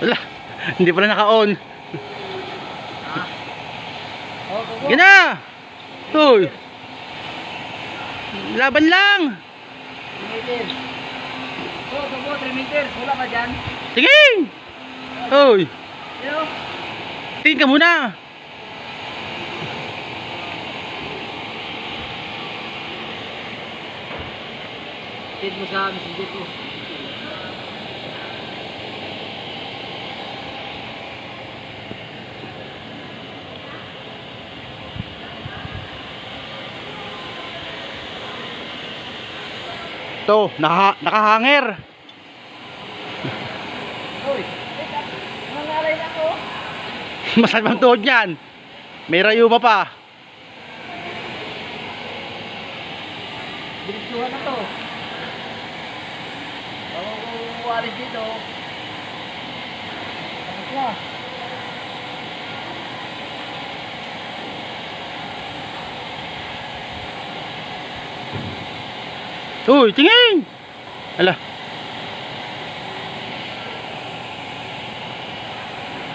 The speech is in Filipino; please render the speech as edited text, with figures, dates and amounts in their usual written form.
Wala. Hindi pala naka-on. Oh, Gina! Uy! Laban lang! 3 meters. Oh, 3 meters. Wala ka dyan? Sige! Uy! Hello? Tingin ka muna! Send mo sa messenger ko. Ito, nakahanger. Uy, teka. Nangalay na ako. Masarap ang tuhod niyan. May rayuma pa. Diretsuhan na to. Bago ko alis dito. Tapos na. Uy, tingin! Ala.